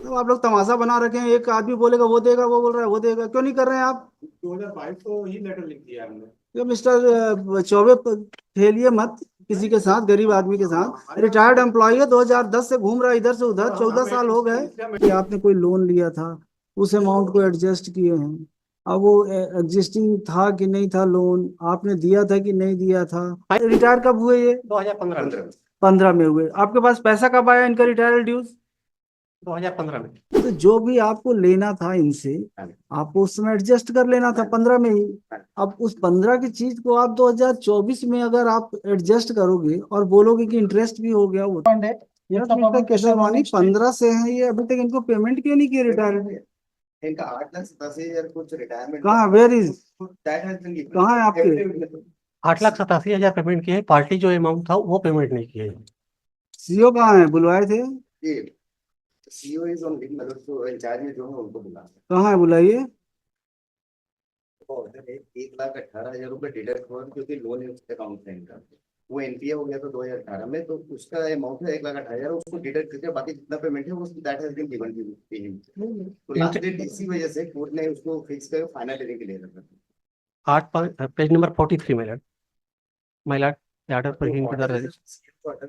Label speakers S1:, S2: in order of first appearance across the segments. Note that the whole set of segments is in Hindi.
S1: तो आप लोग तमाशा बना रखे हैं, एक आदमी बोलेगा वो देगा, वो बोल रहा है वो देगा, क्यों नहीं कर रहे हैं आप?
S2: 2022 को ही लेटर लिख दिया हमने।
S1: ये मिस्टर चौबे खेलिए मत किसी के साथ, गरीब आदमी के साथ। रिटायर्ड एम्प्लॉय है, 2010 से घूम रहा है इधर से उधर, 14 साल हो गए कि आपने कोई लोन लिया था, उस अमाउंट को एडजस्ट किए हैं। अब वो एग्जिस्टिंग था कि नहीं था लोन, आपने दिया था कि नहीं दिया था? रिटायर कब हुए ये?
S3: 2015 में।
S1: 15 में हुए। आपके पास पैसा कब आया इनका रिटायर ड्यूज?
S3: 2015 में।
S1: तो जो भी आपको लेना था इनसे, आपको उस समय एडजस्ट कर लेना था 15 में ही। अब उस 15 की चीज को आप 2024 में अगर आप एडजस्ट करोगे और बोलोगे कि इंटरेस्ट भी हो गया, वो ये तो मिस्टर केशरवानी 15 से है, ये अभी तक इनको पेमेंट क्यों नहीं किए रिटायरमेंट?
S2: इनका 8,87,000 कुछ रिटायरमेंट
S1: कहाँ, वेयर इज,
S2: कहाँ
S1: कहाँ है आपके?
S3: 8,87,000 पेमेंट किए, पार्टी जो अमाउंट था वो पेमेंट नहीं किए।
S1: सीओ कहाँ है, बुलवाए थे?
S2: सीईओ इज ऑन लीव, मतलब जो इंचार्ज में जो है उनको बुला।
S1: कहाँ है, बुलाइए।
S2: ऑर्डर है 1,18,000 रुपए डिडक्ट हुआ क्योंकि लोन है उसके अकाउंट से इनका। वो एनपीए हो गया था 2018 में, तो उसका अमाउंट है 1,18,000, उसको डिडक्ट करके बाकी जितना पेमेंट है वो that has been given to him. तो लास्ट डेट इसी वजह से कोर्ट ने उसको फिक्स कर फाइनल देने के लिए रखा।
S3: पेज नंबर 43 महिला आर्डर पर ही इनके द्वारा,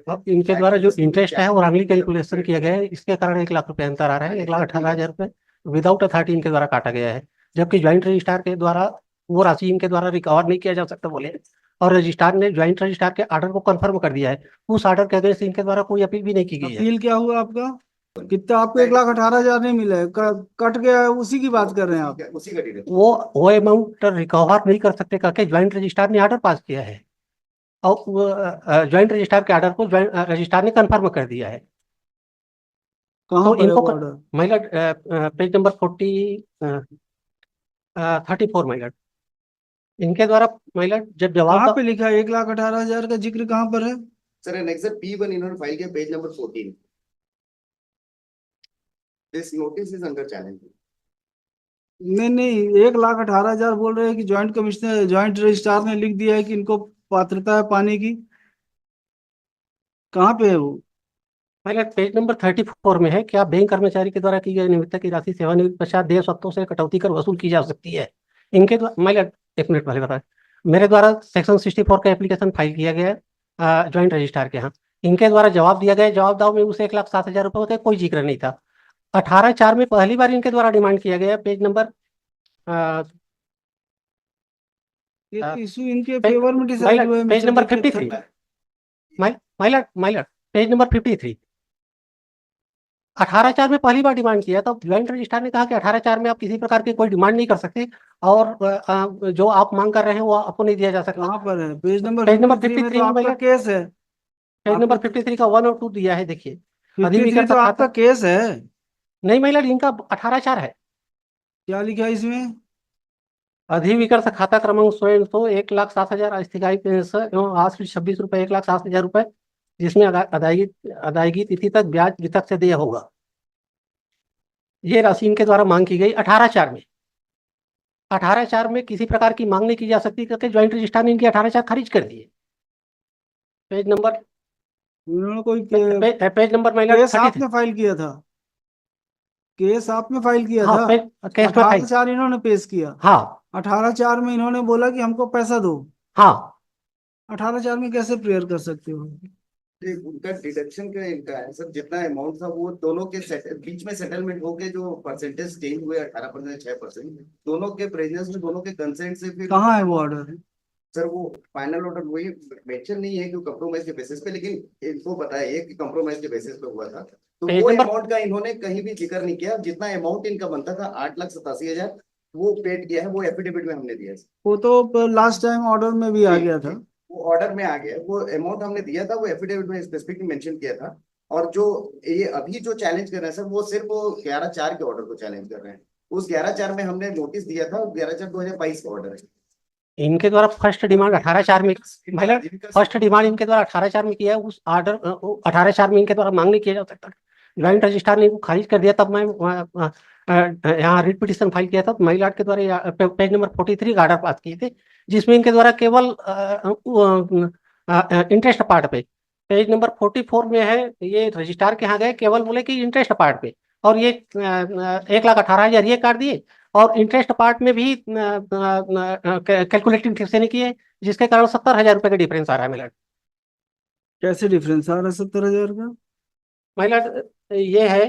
S3: अब इनके द्वारा जो इंटरेस्ट है वो रंगली कैलकुलेशन किया गया है, इसके कारण 1 लाख रुपए अंतर आ रहा है। 1,18,000 रुपए विदाउट अथॉरिटी इनके द्वारा काटा गया है, जबकि ज्वाइंट रजिस्ट्रार के द्वारा वो राशि इनके द्वारा रिकवर नहीं किया जा सकता बोले, और रजिस्ट्रार ने ज्वाइंट रजिस्ट्रार के आर्डर को कंफर्म कर दिया है। उस आर्डर के अगेंस्ट इनके द्वारा कोई अपील भी नहीं की गई है।
S1: अपील क्या हुआ आपका? कितना आपको? 1,18,000 नहीं मिला है, कट गया है, उसी की बात कर रहे हैं आप?
S2: उसी का डिडक्ट
S3: वो अमाउंट रिकवर नहीं कर सकते करके ज्वाइंट रजिस्ट्रार ने आर्डर पास किया है, और ज्वाइंट रजिस्ट्रार के आर्डर को रजिस्ट्रार ने कंफर्म कर दिया है।
S1: कहाँ
S3: तो
S1: पर है
S3: इनको
S1: वो ऑर्डर?
S3: महिला पेज नंबर 34 महिला इनके द्वारा महिला जब जवाब
S1: कहाँ पे लिखा है 1,18,000 का जिक्र, कहाँ पर है?
S2: सर एनेक्सर P1 इन्होंने फाइल किया page number 14। This notice is under challenge.
S1: नहीं नहीं, 1,18,000 बोल रहे हैं कि ज्वाइंट कमिश्नर, ज्वाइंट रजिस्ट्रार ने लिख दिया है कि इनको पात्रता है पाने की। कहाँ पे है वो?
S3: पहले पेज नंबर 34 में है, क्या बैंक कर्मचारी के द्वारा की गई निविदा की राशि सेवानिवृत्ति पश्चात देय स्वत्वों से कटौती कर वसूल की जा सकती है। इनके द्वारा महिला, एक मिनट पहले बताए, मेरे द्वारा सेक्शन 64 का एप्लीकेशन फाइल किया गया है ज्वाइंट रजिस्ट्रार के यहाँ। इनके द्वारा जवाब दिया गया, जवाब दाव में उसे 1,07,000 रुपये होते, कोई जिक्र नहीं था। 18/4 में पहली बार इनके द्वारा डिमांड किया गया, पेज नंबर
S1: ये तो इशू इनके फेवर में डिसाइड हुआ है
S3: पेज
S1: मिस्टर
S3: नंबर
S1: देखिए।
S3: 53 महिला पेज नंबर 53। 18/4 में पहली बार डिमांड किया, तो ज्वाइंट रजिस्ट्रार ने कहा कि 18/4 में आप किसी प्रकार की कोई डिमांड नहीं कर सकते, और जो आप मांग कर रहे हैं वो आपको नहीं दिया जा सकता।
S1: कहाँ पर है? पेज नंबर
S3: पेज नंबर
S1: 53 में तो
S3: 53 में
S1: आपका केस है।
S3: पेज नंबर 53 का 1 और 2 दिया है, देखिए।
S1: 53 तो आपका केस है।
S3: नहीं महिला, इनका 18/4 है।
S1: क्या लिखा है इसमें?
S3: अधिविकर्ष खाता क्रमांक स्वयं तो 1,07,000 अस्थायी पेंशन एवं आश्रित 26 रुपये, 1,07,000 रुपये, जिसमें अदायगी अदायगी तिथि तक ब्याज वितक से देय होगा। ये राशि इनके द्वारा मांग की गई 18/4 में। 18/4 में किसी प्रकार की मांग नहीं की जा सकती क्योंकि ज्वाइंट रजिस्ट्रार ने इनकी 18/4 खारिज कर दिए। पेज नंबर
S1: उन्होंने कोई
S3: पेज नंबर महिला
S1: केस
S3: 33।
S1: आपने फाइल किया था? केस आपने फाइल किया
S3: हाँ,
S1: था?
S3: केस में फाइल।
S1: 18/4 इन्होंने पेश किया?
S3: हाँ
S1: 18/4 में इन्होंने बोला कि हमको पैसा दो।
S3: हाँ
S1: 18/4 में कैसे प्रेयर कर सकते हो?
S2: उनका डिडक्शन का इनका है सर, जितना अमाउंट था वो दोनों के बीच में सेटलमेंट हो के जो परसेंटेज चेंज हुए 18% 6%, दोनों के प्रेजेंस में, दोनों के कंसेंट से फिर।
S1: कहाँ है वो ऑर्डर?
S2: सर वो फाइनल ऑर्डर वही मेंशन नहीं है कि कंप्रोमाइज के बेसिस पे, लेकिन इनको पता है कि कंप्रोमाइज के बेसिस पे हुआ था, तो वो अमाउंट का इन्होंने कहीं भी जिक्र नहीं किया। जितना अमाउंट इनका बनता था 8,87,000 वो पेड किया है, वो एफिडेविट में हमने दिया है।
S1: वो तो लास्ट टाइम ऑर्डर में भी आ गया था।
S2: वो ऑर्डर में आ गया, वो अमाउंट हमने दिया था, वो एफिडेविट में स्पेसिफिक मेंशन किया था। और जो ये अभी जो चैलेंज कर रहे हैं सर, वो सिर्फ वो 11/4 के ऑर्डर को चैलेंज कर रहे हैं। उस 11/4 में हमने नोटिस दिया था, 11/4/2022 का ऑर्डर है।
S3: इनके द्वारा फर्स्ट डिमांड 18/4 में, महिला फर्स्ट डिमांड इनके द्वारा 18/4 में किया है। उस ऑर्डर 18/4 में इनके द्वारा मांग नहीं किया जा सकता, ज्वाइंट रजिस्ट्रार ने खारिज कर दिया। तब मैं यहाँ रिट पिटिशन फाइल किया था, तो महिला के द्वारा पेज नंबर 43 का ऑर्डर पास किए थे, जिसमें इनके द्वारा केवल इंटरेस्ट पार्ट पे, पेज नंबर 44 में है, ये रजिस्ट्रार के यहाँ गए, केवल बोले कि इंटरेस्ट पार्ट पे, और ये 1,18,000 ये काट दिए, और इंटरेस्ट पार्ट में भी कैलकुलेटिंग ठीक से नहीं किए, जिसके कारण 70,000 रुपये का डिफरेंस आ रहा है मिला।
S1: कैसे डिफरेंस आ रहा है 70,000 का?
S3: महिला ये है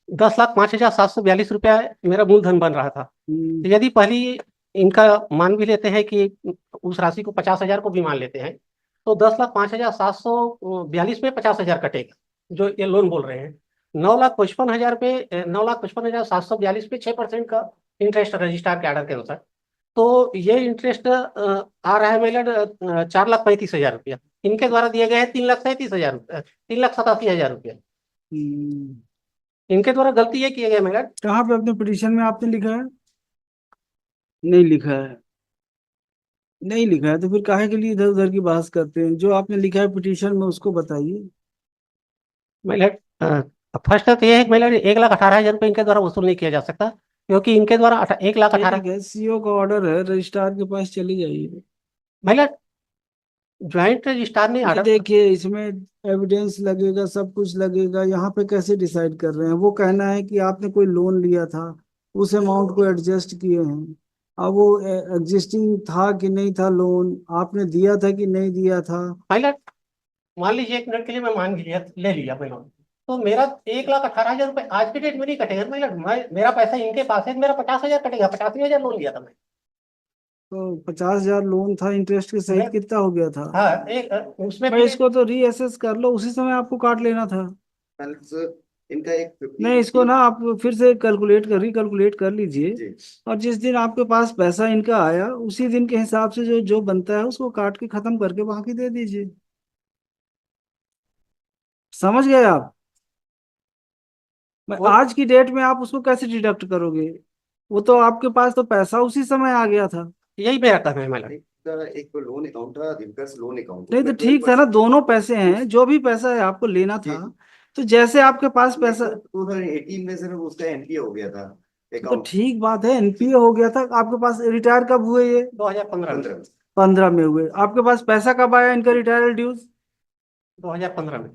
S3: 10,05,742 रुपया मेरा मूलधन बन रहा था।
S1: हम्म,
S3: यदि पहली इनका मान भी लेते हैं कि उस राशि को 50,000 को भी मान लेते हैं, तो 10,05,742 में 50,000 कटेगा जो ये लोन बोल रहे हैं। 9,55,000 पे 9,55,742 पे 6% का इंटरेस्ट रजिस्ट्रार के ऑर्डर के अनुसार। तो ये इंटरेस्ट आ रहा है मेरा 4,35,000 रुपया। इनके द्वारा दिए गए हैं 3,37,000 रुपया, 3,87,000 रुपया।
S1: हम्म।
S3: इनके द्वारा गलती ये किया गया मेरा।
S1: कहाँ पे अपने पिटीशन में आपने लिखा है? नहीं लिखा है। नहीं लिखा है तो फिर काहे के लिए इधर उधर की बहस करते हैं? जो आपने लिखा है पिटीशन में उसको बताइए।
S3: महिला फर्स्ट तो ये है कि महिला 1,18,000 रुपये इनके द्वारा वसूल नहीं किया जा सकता, क्योंकि इनके द्वारा 1,18,000
S1: ठीक है, सीओ का ऑर्डर है, रजिस्ट्रार के पास चली जाइए।
S3: महिला ज्वाइंट रजिस्ट्रार ने
S1: ये
S3: ऑर्डर।
S1: देखिए, इसमें एविडेंस लगेगा, सब कुछ लगेगा। यहाँ पे कैसे डिसाइड कर रहे हैं? वो कहना है कि आपने कोई लोन लिया था, उस अमाउंट को एडजस्ट किए हैं। अब वो एग्जिस्टिंग था कि नहीं था लोन, आपने दिया था कि नहीं दिया था?
S3: महिला मान लीजिए 1 मिनट के लिए मैं मान लिया, ले लिया मैं लोन, तो मेरा 1,18,000 रुपये आज के डेट में नहीं कटेगा महिला। मेरा पैसा इनके पास है, मेरा 50,000 कटेगा। 85,000 लोन लिया था मैं।
S1: तो 50,000 लोन था, इंटरेस्ट के सहित कितना हो गया था?
S3: हाँ, उसमें
S1: भाई
S3: फिर
S1: इसको तो रीअसेस कर लो, उसी समय आपको काट लेना था।
S2: इनका एक 50
S1: नहीं, इसको ना आप फिर से रिकैलकुलेट कर लीजिए।
S2: जी
S1: और जिस दिन आपके पास पैसा इनका आया, उसी दिन के हिसाब से जो जो बनता है उसको काट के खत्म करके बाकी दे दीजिए। समझ गए आप?
S3: वो
S1: आज की डेट में आप उसको कैसे डिडक्ट करोगे? वो तो आपके पास तो पैसा उसी समय आ गया था।
S3: यही मेरा कहना है महिला।
S2: एक तो लोन अकाउंट था, दिवकर्स लोन अकाउंट,
S1: नहीं तो
S2: उसमें
S1: ठीक था ना,
S2: 12%
S1: दोनों पैसे हैं, जो भी पैसा है आपको लेना
S2: जी
S1: था। तो जैसे आपके पास पैसा,
S2: 2018 में सिर्फ उसका एनपीए हो गया था
S1: तो
S2: अकाउंट।
S1: ठीक बात है, एनपीए हो गया था। आपके पास रिटायर कब हुए ये?
S3: 2015 में।
S2: 15
S1: 15 में हुए। आपके पास पैसा कब आया इनका रिटायरल ड्यूज?
S3: 2015 में।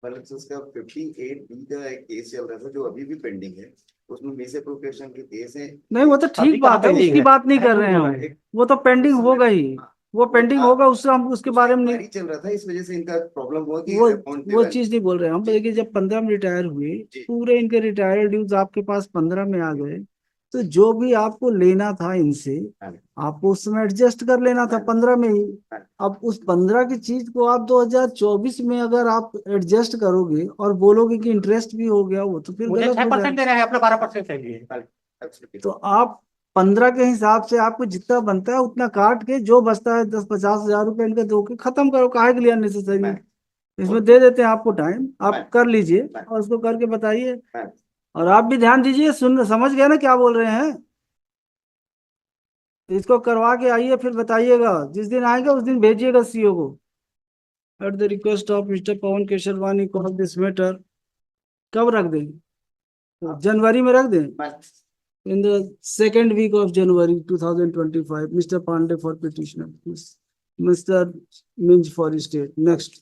S2: मतलब से उसका 58B का एक केस चल रहा था जो अभी भी पेंडिंग है। उसमें मिस एप्रोप्रिएशन के केस है।
S1: नहीं, वो तो
S3: अभी
S1: ठीक
S3: कहाँ
S1: बात है,
S3: पेंडिंग
S1: उसकी
S3: है?
S1: बात नहीं कर रहे हैं हम।
S2: एक
S1: वो तो पेंडिंग
S2: उस
S1: होगा
S2: समय
S1: ही। वो पेंडिंग होगा, उससे हम उसके बारे में नहीं।
S2: इंक्वायरी चल रहा था, इस वजह से इनका प्रॉब्लम हुआ कि
S1: वो
S2: अकाउंट
S1: वो चीज नहीं बोल रहे हैं हम। देखिए, जब 15 में रिटायर हुए,
S2: जी
S1: पूरे इनके रिटायर ड्यूज आपके पास 15 में आ गए। तो जो भी आपको लेना था इनसे,
S2: हाँ,
S1: आपको उस समय एडजस्ट कर लेना था 15 में ही।
S2: हाँ,
S1: अब उस 15 की चीज को आप 2024 में अगर आप एडजस्ट करोगे और बोलोगे कि इंटरेस्ट भी हो गया, वो तो फिर
S3: मुझे
S1: गलत हो
S3: 6%
S1: जाएगा।
S3: दे रहे हैं, अपना 12% चाहिए।
S2: हाँ, absolutely।
S1: तो आप 15 के हिसाब से आपको जितना बनता है उतना काट के, जो बचता है 10-50,000 रुपए इनके दो के खत्म करो। काहे के लिए अननेसेसरी?
S2: मैं
S1: इसमें दे देते हैं आपको टाइम,
S2: मैं
S1: आप कर लीजिए
S2: मैं
S1: और उसको करके बताइए।
S2: मैं
S1: और आप भी ध्यान दीजिए, सुन समझ गए ना क्या बोल रहे हैं? तो इसको करवा के आइए, फिर बताइएगा। जिस दिन आएगा उस दिन भेजिएगा सीओ को। At the request of mister Pawan Kesharwani call this matter. कब रख दें? तो जनवरी में रख दें।
S2: मैं
S1: In the second week of January 2025, Mr. Pandey for petitioner, Mr. Minj for state. Next.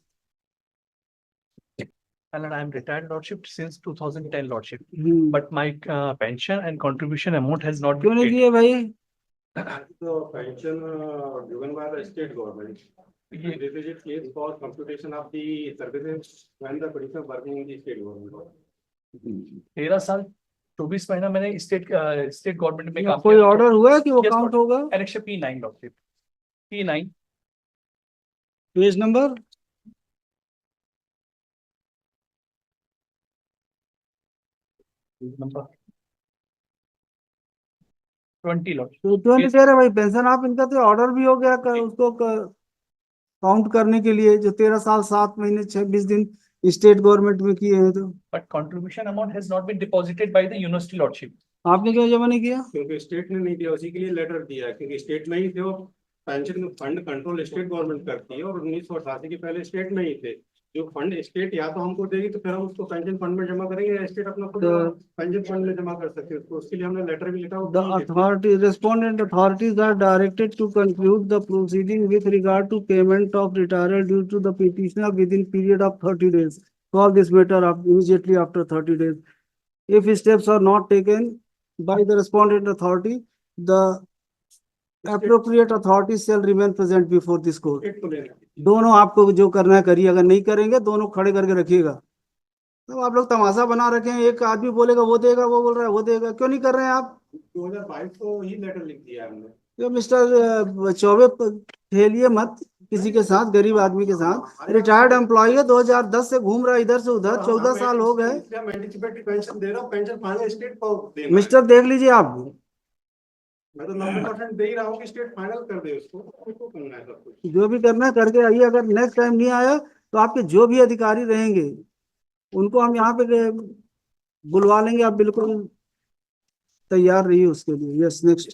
S4: And I am retired lordship since 2010 lordship,
S1: Hmm.
S4: but my pension and contribution amount has not
S1: क्यों
S4: been
S1: नहीं
S4: paid.
S1: दिए भाई?
S5: So pension given by the state government.
S4: Ye-
S5: This is a case for computation of the services when the petitioner working in the state government.
S4: 13 साल 24 महीना मैंने स्टेट गवर्नमेंट में काम
S1: कोई
S4: किया।
S1: ऑर्डर हुआ है कि वो
S4: Yes,
S1: काउंट
S4: lordship.
S1: होगा?
S4: Annexure P9 lordship. P9
S1: page number?
S4: number 20 lordship.
S1: तो 20 कह रहे भाई पेंशन। आप इनका तो ऑर्डर भी हो गया उसको काउंट करने के लिए, जो 13 साल 7 महीने 26 दिन स्टेट गवर्नमेंट में किए हैं। तो
S4: But contribution amount has not been deposited by the university lordship.
S1: आपने क्यों जमा नहीं किया?
S5: क्योंकि स्टेट ने नहीं दिया, उसी के लिए लेटर दिया है, क्योंकि स्टेट में ही थे। वो pension fund control state government करती है और 1988 के पहले स्टेट में ही थे। जो फंड स्टेट या तो हमको देगी तो फिर हम उसको पेंशन फंड में जमा करेंगे, या स्टेट अपना खुद पेंशन फंड में जमा कर सकते हैं उसको। उसके लिए हमने लेटर भी लिखा।
S1: The respondent authorities are directed to conclude the proceeding with regard to payment of retirement due to the petitioner within period of 30 days. call this matter up immediately after 30 days. If steps are not taken by the respondent authority, the appropriate authority shall remain present before this court.
S5: State को लेना है।
S1: दोनों आपको जो करना है करिए, अगर नहीं करेंगे दोनों खड़े करके रखिएगा। तो आप लोग तमाशा बना रखे हैं, एक आदमी बोलेगा वो देगा, वो बोल रहा है वो देगा, क्यों नहीं कर रहे हैं आप?
S5: 2022 को ही लेटर लिख दिया हमने।
S1: ये मिस्टर चौबे खेलिए मत किसी के साथ, गरीब आदमी के साथ। रिटायर्ड एम्प्लॉय है, 2010 से घूम रहा है इधर से उधर, 14 साल हो गए।
S5: मैं एंटीसिपेटरी पेंशन दे रहा हूँ, पेंशन फाइनल स्टेट को देना है।
S1: मिस्टर देख लीजिए आप,
S5: मैं तो 90% दे ही रहा हूँ कि स्टेट फाइनल कर दे उसको करना है सब कुछ।
S1: जो भी करना है करके आइए। अगर नेक्स्ट टाइम नहीं आया तो आपके जो भी अधिकारी रहेंगे उनको हम यहाँ पे बुलवा लेंगे। आप बिल्कुल तैयार रहिए उसके लिए। Yes, next.